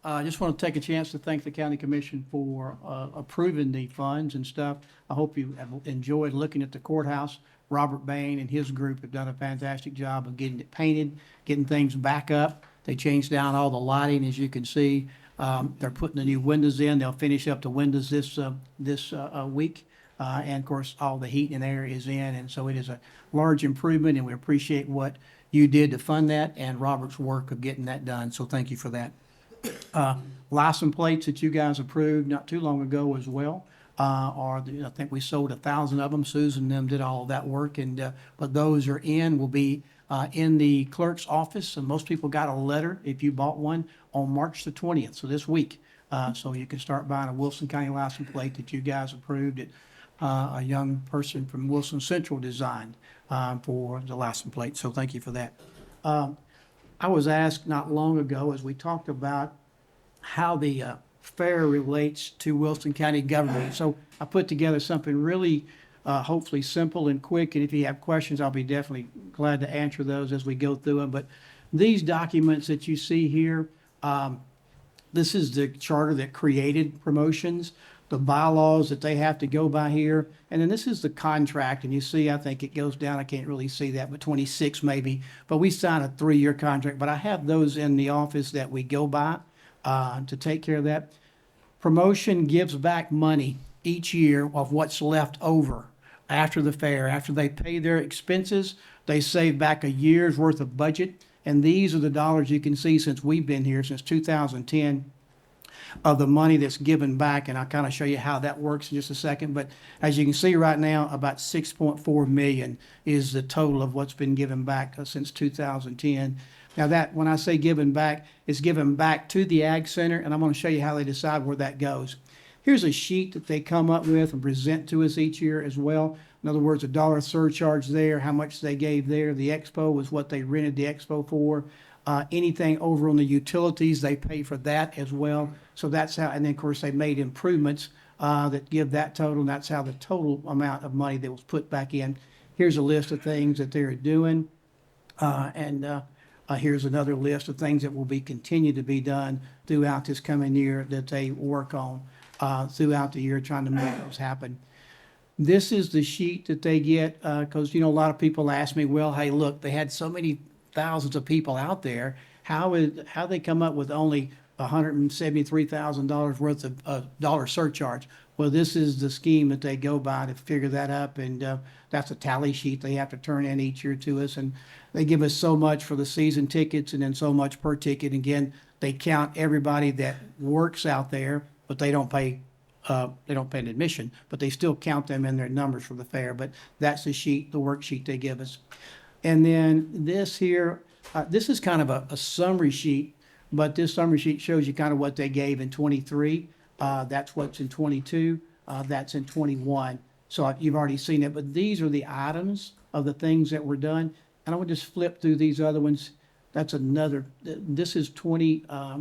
I just want to take a chance to thank the county commission for approving the funds and stuff. I hope you have enjoyed looking at the courthouse. Robert Bain and his group have done a fantastic job of getting it painted, getting things back up. They changed down all the lighting, as you can see. They're putting the new windows in. They'll finish up the windows this week. And of course, all the heat and air is in, and so it is a large improvement, and we appreciate what you did to fund that and Robert's work of getting that done. So thank you for that. License plates that you guys approved not too long ago as well. I think we sold 1,000 of them. Susan and them did all of that work, and but those will be in the clerk's office, and most people got a letter if you bought one on March the 20th, so this week. So you can start buying a Wilson County license plate that you guys approved. A young person from Wilson Central designed for the license plate, so thank you for that. I was asked not long ago, as we talked about how the fair relates to Wilson County government. So I put together something really hopefully simple and quick, and if you have questions, I'll be definitely glad to answer those as we go through them. But these documents that you see here, this is the charter that created promotions, the bylaws that they have to go by here. And then this is the contract, and you see, I think it goes down, I can't really see that, but 26 maybe. But we signed a 3-year contract, but I have those in the office that we go by to take care of that. Promotion gives back money each year of what's left over after the fair. After they pay their expenses, they save back a year's worth of budget. And these are the dollars you can see since we've been here, since 2010, of the money that's given back, and I'll kind of show you how that works in just a second. But as you can see right now, about 6.4 million is the total of what's been given back since 2010. Now that, when I say given back, it's given back to the Ag Center, and I'm going to show you how they decide where that goes. Here's a sheet that they come up with and present to us each year as well. In other words, a dollar surcharge there, how much they gave there. The expo was what they rented the expo for. Anything over on the utilities, they pay for that as well. So that's how, and then of course they made improvements that give that total, and that's how the total amount of money that was put back in. Here's a list of things that they're doing, and here's another list of things that will be continue to be done throughout this coming year that they work on throughout the year, trying to make those happen. This is the sheet that they get, because, a lot of people ask me, well, hey, look, they had so many thousands of people out there. How they come up with only $173,000 worth of dollar surcharge? Well, this is the scheme that they go by to figure that up, and that's a tally sheet they have to turn in each year to us, and they give us so much for the season tickets and then so much per ticket. Again, they count everybody that works out there, but they don't pay an admission, but they still count them in their numbers for the fair. But that's the sheet, the worksheet they give us. And then this here, this is kind of a summary sheet, but this summary sheet shows you kind of what they gave in 23. That's what's in 22. That's in 21. So you've already seen it, but these are the items of the things that were done. And I would just flip through these other ones. That's another, this is 20, I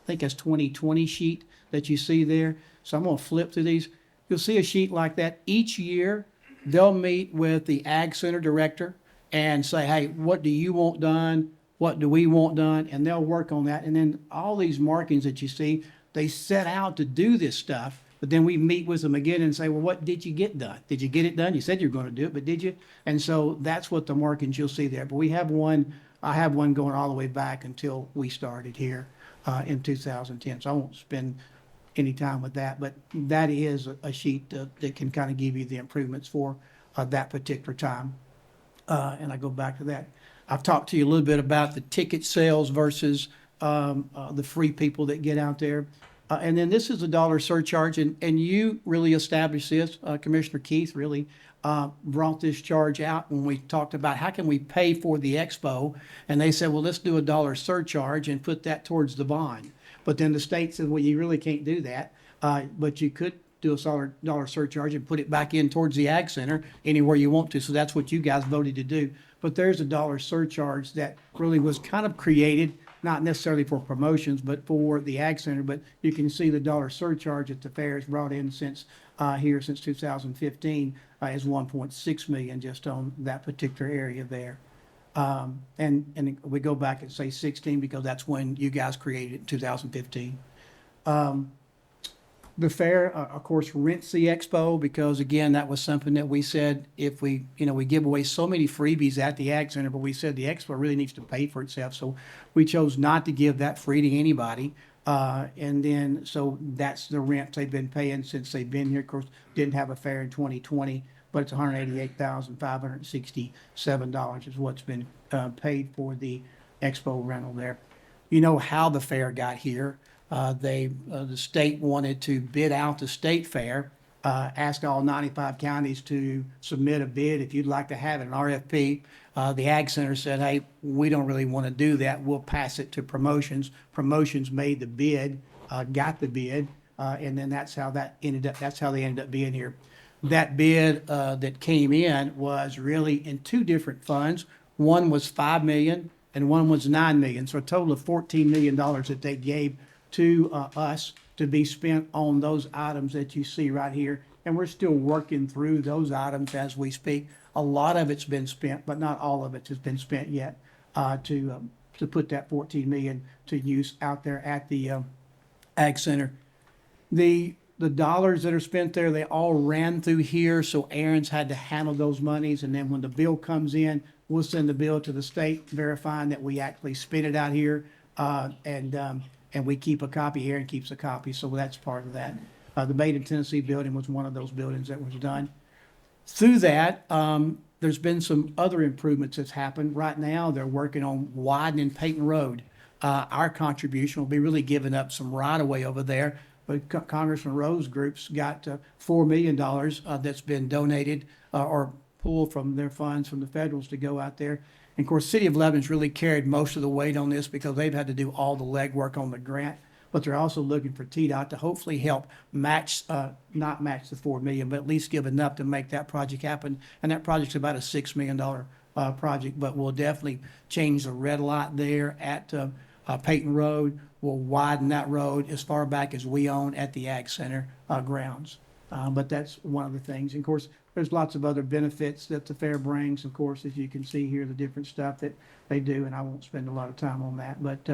think that's 2020 sheet that you see there. So I'm going to flip through these. You'll see a sheet like that. Each year, they'll meet with the Ag Center director and say, hey, what do you want done? What do we want done? And they'll work on that. And then all these markings that you see, they set out to do this stuff, but then we meet with them again and say, well, what did you get done? Did you get it done? You said you were going to do it, but did you? And so that's what the markings you'll see there. But we have one, I have one going all the way back until we started here in 2010. So I won't spend any time with that, but that is a sheet that can kind of give you the improvements for that particular time. And I go back to that. I've talked to you a little bit about the ticket sales versus the free people that get out there. And then this is a dollar surcharge, and you really established this. Commissioner Keith really brought this charge out when we talked about how can we pay for the expo. And they said, well, let's do a dollar surcharge and put that towards the bond. But then the state said, well, you really can't do that. But you could do a dollar surcharge and put it back in towards the Ag Center anywhere you want to. So that's what you guys voted to do. But there's a dollar surcharge that really was kind of created, not necessarily for promotions, but for the Ag Center. But you can see the dollar surcharge that the fair has brought in since 2015 is 1.6 million just on that particular area there. And we go back and say 16 because that's when you guys created it in 2015. The fair, of course, rents the expo because again, that was something that we said if we, we give away so many freebies at the Ag Center, but we said the expo really needs to pay for itself. So we chose not to give that free to anybody. And then, so that's the rent they've been paying since they've been here. Of course, didn't have a fair in 2020, but it's $188,567 is what's been paid for the expo rental there. You know how the fair got here. The state wanted to bid out the state fair, asked all 95 counties to submit a bid if you'd like to have it, an RFP. The Ag Center said, hey, we don't really want to do that. We'll pass it to promotions. Promotions made the bid, got the bid, and then that's how they ended up being here. That bid that came in was really in two different funds. One was $5 million and one was $9 million. So a total of $14 million that they gave to us to be spent on those items that you see right here. And we're still working through those items as we speak. A lot of it's been spent, but not all of it has been spent yet to put that 14 million to use out there at the Ag Center. The dollars that are spent there, they all ran through here, so Aaron's had to handle those monies, and then when the bill comes in, we'll send the bill to the state verifying that we actually spent it out here, and we keep a copy. Aaron keeps a copy, so that's part of that. The Made in Tennessee building was one of those buildings that was done. Through that, there's been some other improvements that's happened. Right now, they're working on widening Peyton Road. Our contribution will be really giving up some right-of-way over there. But Congressman Rowe's group's got $4 million that's been donated or pulled from their funds from the federals to go out there. And of course, City of Lebanon's really carried most of the weight on this because they've had to do all the legwork on the grant. But they're also looking for TDOT to hopefully help match, not match the $4 million, but at least give enough to make that project happen. And that project's about a $6 million project, but we'll definitely change the red light there at Peyton Road. We'll widen that road as far back as we own at the Ag Center grounds. But that's one of the things. And of course, there's lots of other benefits that the fair brings. Of course, as you can see here, the different stuff that they do, and I won't spend a lot of time on that. But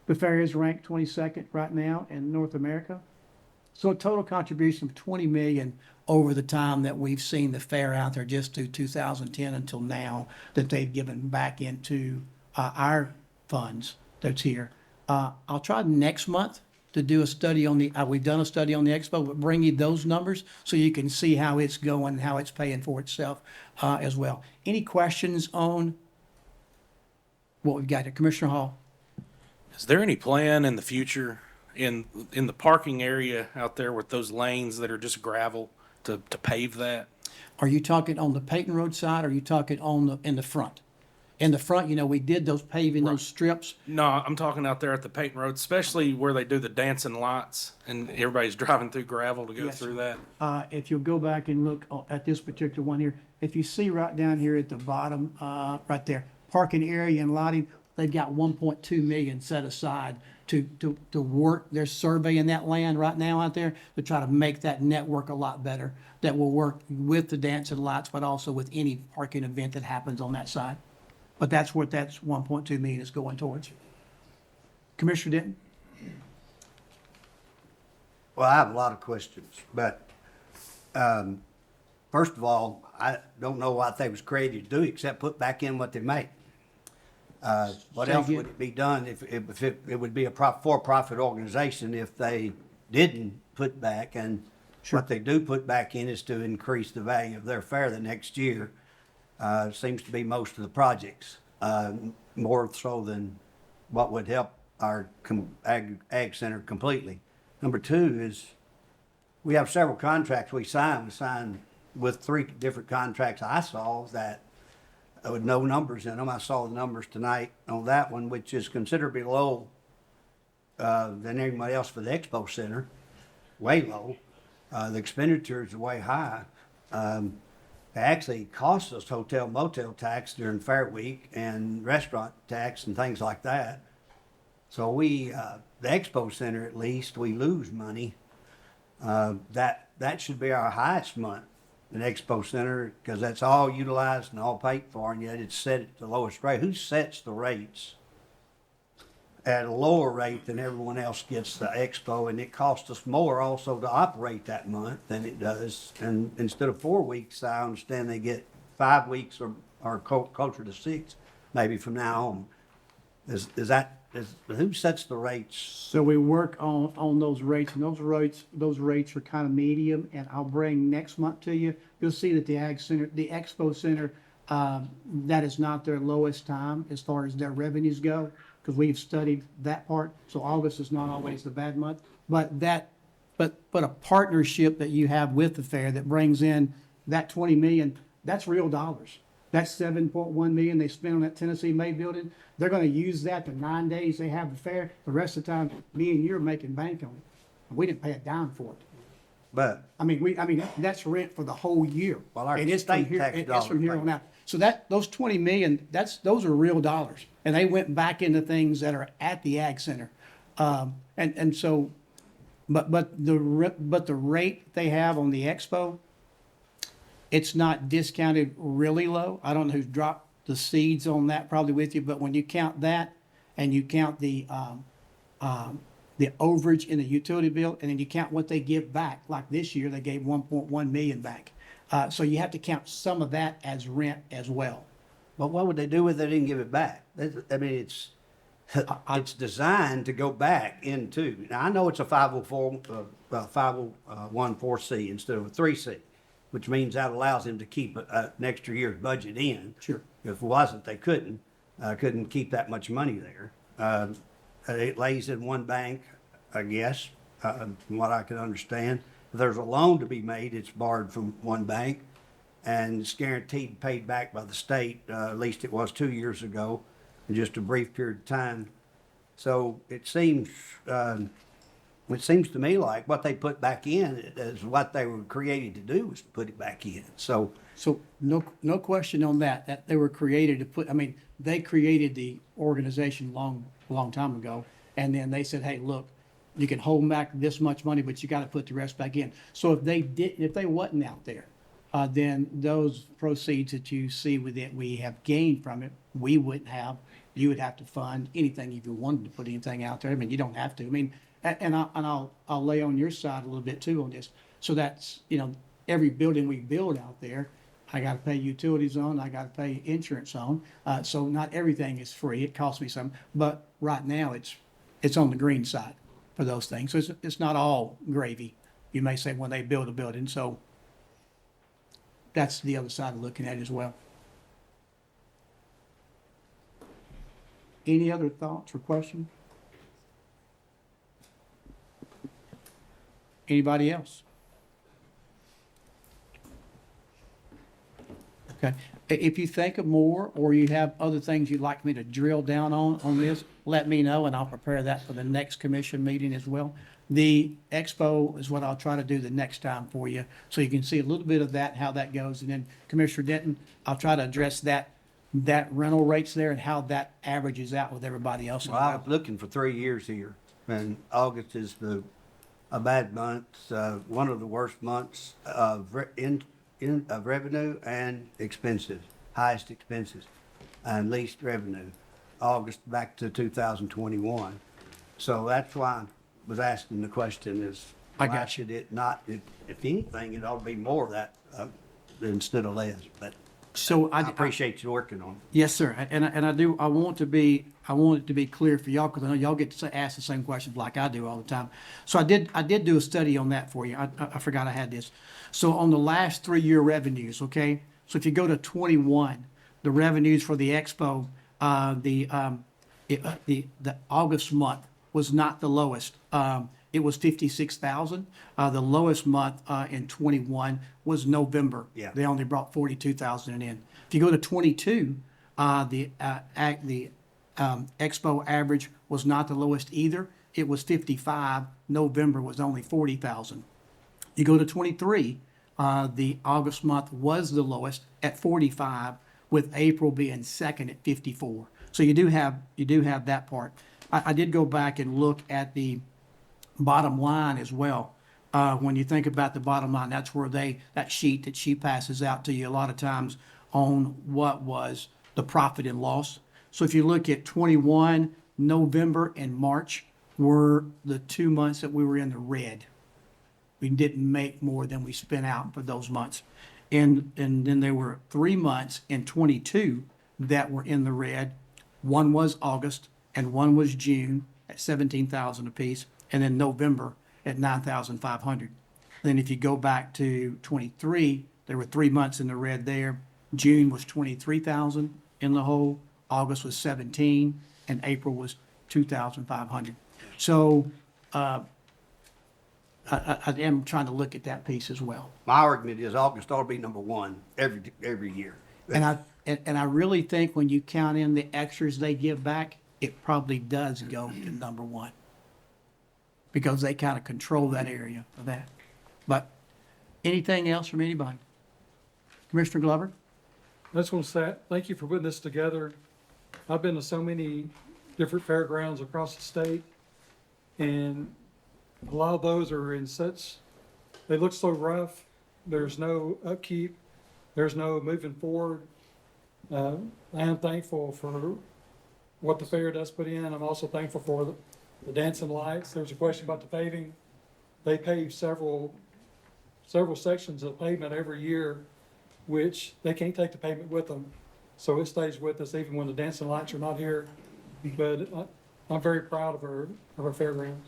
the fair is ranked 22nd right now in North America. So a total contribution of 20 million over the time that we've seen the fair out there just through 2010 until now that they've given back into our funds that's here. I'll try next month to do a study on we've done a study on the expo, but bring you those numbers so you can see how it's going, how it's paying for itself as well. Any questions on what we've got here? Commissioner Hall? Is there any plan in the future in the parking area out there with those lanes that are just gravel to pave that? Are you talking on the Peyton Road side or are you talking on in the front? In the front, we did those paving, those strips. No, I'm talking out there at the Peyton Road, especially where they do the dancing lights and everybody's driving through gravel to go Yes. through that. If you'll go back and look at this particular one here, if you see right down here at the bottom, right there, parking area and lighting, they've got 1.2 million set aside to work. They're surveying that land right now out there to try to make that network a lot better. That will work with the dancing lights, but also with any parking event that happens on that side. But that's what that's 1.2 million is going towards. Commissioner Denton? Well, I have a lot of questions, but first of all, I don't know what they was created to do except put back in what they made. What Say else again? would it be done if it would be a for-profit organization if they didn't put back? And Sure. what they do put back in is to increase the value of their fair the next year. Seems to be most of the projects, more so than what would help our ag center completely. Number two is we have several contracts we signed. We signed with 3 different contracts I saw that with no numbers in them. I saw the numbers tonight on that one, which is considerably low than anybody else for the expo center, way low. The expenditures are way high. It actually costs us hotel motel tax during fair week and restaurant tax and things like that. So we, the expo center at least, we lose money. That should be our highest month an expo center, because that's all utilized and all paid for, and yet it's set at the lowest rate. Who sets the rates at a lower rate than everyone else gets the expo, and it costs us more also to operate that month than it does. And instead of 4 weeks, I understand they get 5 weeks or closer to 6, maybe from now on. Who sets the rates? So we work on those rates, and those rates are kind of medium, and I'll bring next month to you. You'll see that the Expo Center, that is not their lowest time as far as their revenues go, because we've studied that part. So August is not always the bad month, but a partnership that you have with the fair that brings in that 20 million, that's real dollars. That's 7.1 million they spent on that Tennessee May building. They're gonna use that the 9 days they have the fair. The rest of the time, me and you're making bank on it. We didn't pay a dime for it. But I mean, that's rent for the whole year. Well, our And it's from state here- tax It's from here dollars. on out. So those 20 million, those are real dollars. And they went back into things that are at the Ag Center. And so, but the rate they have on the expo, it's not discounted really low. I don't know who's dropped the seeds on that probably with you, but when you count that and you count the overage in the utility bill, and then you count what they give back, like this year, they gave 1.1 million back. So you have to count some of that as rent as well. But what would they do with it and give it back? I mean, it's designed to go back into. Now I know it's a 501(c) instead of a 3C, which means that allows them to keep an extra year's budget in. Sure. If it wasn't, they couldn't keep that much money there. It lays in one bank, I guess, from what I can understand. If there's a loan to be made, it's borrowed from one bank, and it's guaranteed and paid back by the state. At least it was 2 years ago, in just a brief period of time. So it seems to me like what they put back in is what they were created to do, was to put it back in. So So no question on that they were created to put, I mean, they created the organization long time ago. And then they said, hey, look, you can hold back this much money, but you got to put the rest back in. So if they wasn't out there, then those proceeds that you see with it, we have gained from it, we wouldn't have. You would have to fund anything if you wanted to put anything out there. I mean, you don't have to. I mean, I'll lay on your side a little bit too on this. So that's, every building we build out there, I got to pay utilities on, I got to pay insurance on. So not everything is free. It costs me some, but right now it's on the green side for those things. So it's not all gravy, you may say, when they build a building. So that's the other side of looking at it as well. Any other thoughts or questions? Anybody else? Okay, if you think of more, or you have other things you'd like me to drill down on this, let me know, and I'll prepare that for the next commission meeting as well. The expo is what I'll try to do the next time for you, so you can see a little bit of that, how that goes. And then Commissioner Denton, I'll try to address that rental rates there and how that averages out with everybody else. well, I was looking for 3 years here, and August is a bad month, one of the worst months of revenue and expenses, highest expenses and least revenue. August back to 2021. So that's why I was asking the question is, I why got should it not, if anything, it ought to be more of that instead of less. But So I appreciate you working on it. Yes, sir. I want it to be clear for y'all, because I know y'all get to ask the same questions like I do all the time. So I did do a study on that for you. I forgot I had this. So on the last 3 year revenues, okay? So if you go to 21, the revenues for the expo, the August month was not the lowest. It was 56,000. The lowest month in 21 was November. Yeah. They only brought 42,000 in. If you go to 22, the expo average was not the lowest either. It was 55. November was only 40,000. You go to 23, the August month was the lowest at 45, with April being second at 54. So you do have that part. I did go back and look at the bottom line as well. When you think about the bottom line, that's where that sheet that she passes out to you a lot of times on what was the profit and loss. So if you look at 21, November and March were the 2 months that we were in the red. We didn't make more than we spent out for those months. And then there were 3 months in 22 that were in the red. One was August and one was June at 17,000 apiece, and then November at 9,500. Then if you go back to 23, there were 3 months in the red there. June was 23,000 in the hole, August was 17, and April was 2,500. So, I am trying to look at that piece as well. My argument is August ought to be number one every year. And I really think when you count in the extras they give back, it probably does go to number one. Because they kind of control that area for that. But anything else from anybody? Commissioner Glover? I just want to say, thank you for putting this together. I've been to so many different fairgrounds across the state, and a lot of those are in they look so rough. There's no upkeep. There's no moving forward. I am thankful for what the fair does put in. I'm also thankful for the dancing lights. There was a question about the paving. They pave several sections of pavement every year, which they can't take the pavement with them. So it stays with us even when the dancing lights are not here. But I'm very proud of our fairgrounds.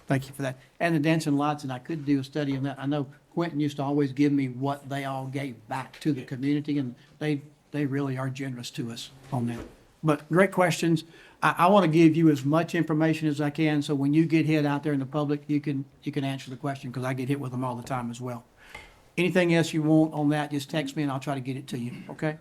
Thank you for that. And the dancing lights, and I could do a study on that. I know Quentin used to always give me what they all gave back to the community, and they really are generous to us on that. But great questions. I want to give you as much information as I can, so when you get hit out there in the public, you can answer the question, because I get hit with them all the time as well. Anything else you want on that, just text me and I'll try to get it to you, okay?